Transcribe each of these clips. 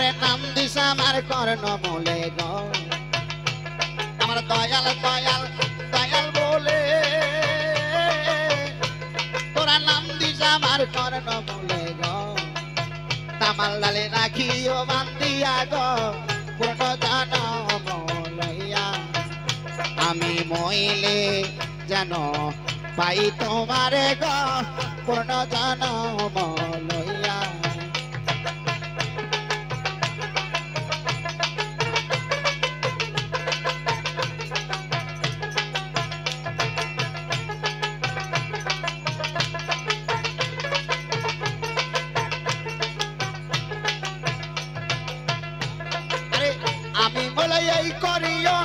আরে নাম দিস আমার কর্ণ মূলে গো আমার দয়াল দয়াল দয়াল বলে তোরা নাম দিস আমার কর্ণ মূলে গো তামাল ডালে রাখিও বান্দিয়া গো পূর্ণ জনম লইয়া আমি মইলে যেন পাই তোমারে গো পূর্ণ জনম লইয়া আমি বলে এই করিও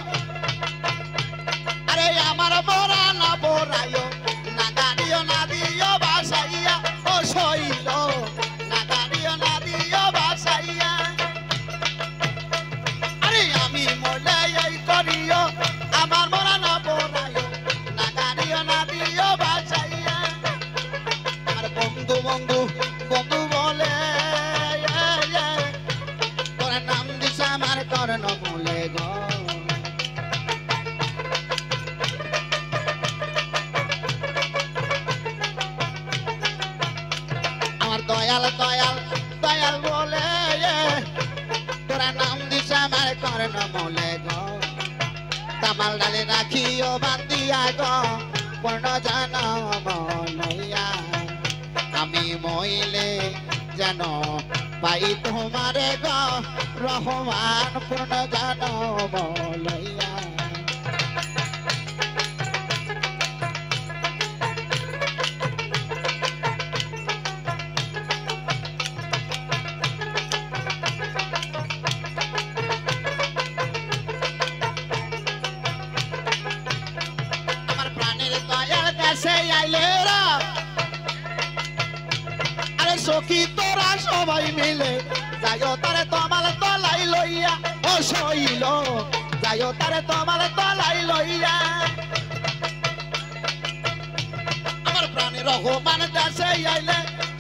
আরে আমার বড়া না বড়াইও না গাড়িও না দিও বাসাইয়া ও শৈল না গাড়িও না দিও বাসাইয়া আরে আমি বলে এই করিও আমার বড়া না বড়াইও না গাড়িও না দিও বাসাইয়া আর বন্ধু বন্ধু বন্ধু বলে তোর নাম দিস আমার কর্ণ মূলে গো আমার দয়াল দয়াল দয়াল বলে তোরা নাম দিস আমার কর্ণ মূলে গো তামাল ডালে রাখিও বান্দিয়া গো পূর্ণ জনম লইয়া আমি মইলে যেন পাই তোমারে গো রহমান পূর্ণ জনম লইয়া আমার প্রাণের দয়াল কাছে আইলে রা আরে সখী তোরা সবাই মিলে যাইও তারে তোমার তলাই লইয়া ও শৈল যাইও তারে তোমার তলাই লইয়া আমার প্রাণের রহমান দেশে আইলে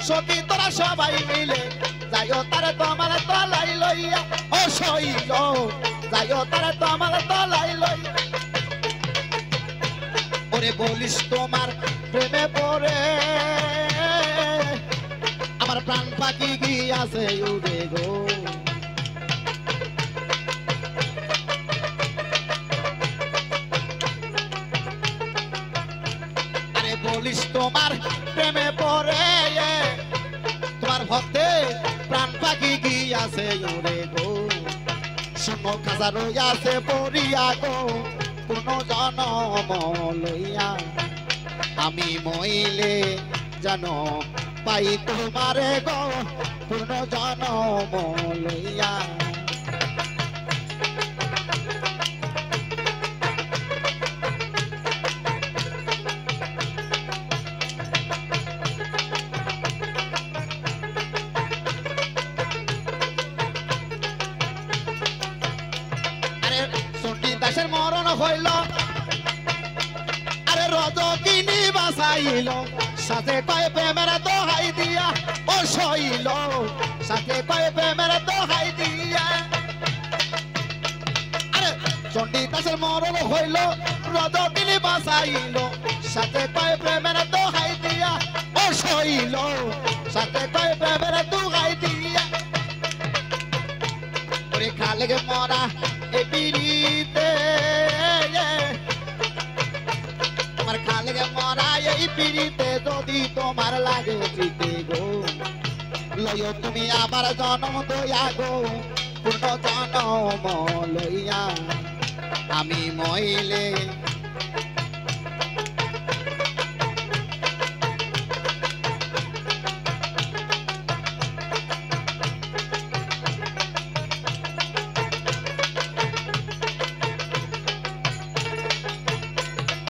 সখী তোরা সবাই মিলে যাইও তারে তোমার তলাই লইয়া ও শৈল যাইও তারে তোমার তলাই লইয়া ওরে বলিস তোমার প্রেমে পড়ে আমার প্রাণ পাখি গিয়াছে উড়ে গো আরে বলিস তোমার প্রেমে পড়ে তোমার ভক্তে প্রাণ পাখি গিয়াছে উড়ে গো শূন্য খাজা রইয়াছে পড়িয়া গো পূর্ণ জনম লইয়া আমি মইলে যেন পাই তোমারে গো পূর্ণ জনম লইয়া আরে চণ্ডী দাসের মরণ হইল আরে রজকিনী বাসাইল সাথে কয় প্রেমের দোহাই দিয়া ও শৈল সাথে কয় প্রেমের দোহাই দিয়া আরে চণ্ডী দাসের মরণ হইল রজকিনী বাসাইল সাথে কয় প্রেমের দোহাই দিয়া ও শৈল সাথে কয় প্রেমের দোহাই দিয়া ওরে খালেগে মরা এ পিড়িতে তোমার খালেগে মরা এই পিড়িতে যদি তোমার লাগে ফিতে গো লইও তুমি আমার জনম দয়া গো পূর্ণ জনম লইয়া আমি মইলে